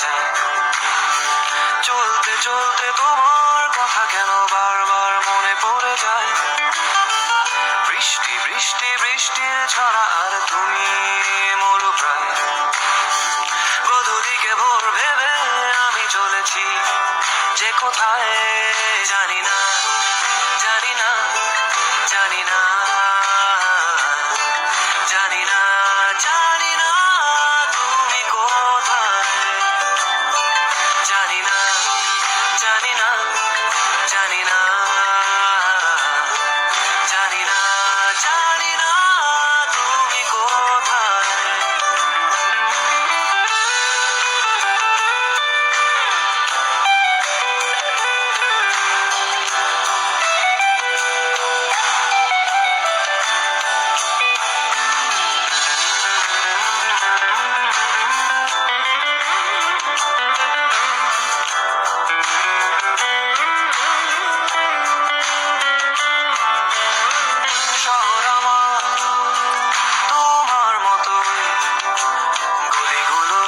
যায়। চলতে চলতে তোমার কথা কেন বারবার মনে পড়ে যায়। বৃষ্টি বৃষ্টি বৃষ্টির ছড়া আর তুমি মোর প্রায়। গধূলিকে ভোর ভেবে আমি চলেছি যে কোথায় জানি না, জানি না, জানি না, জানি না, জানি না তুমি কোথায়। জানি না, জানি না, জানি না, জানি না, জানি না তুমি কোথায়। শহর আমার তোমার মতোই, গলিগুলো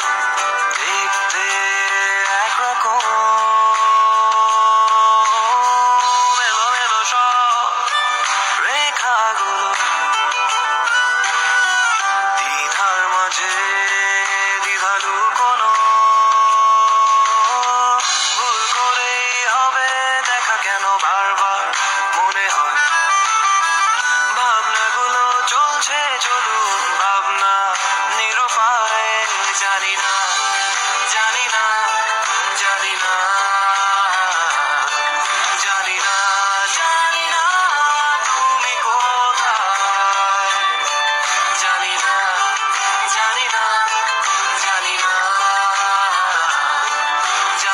দেখতে একরকম। এলোমেলো সব রেখাগুলো দ্বিধার মাঝে দ্বিধালু করে।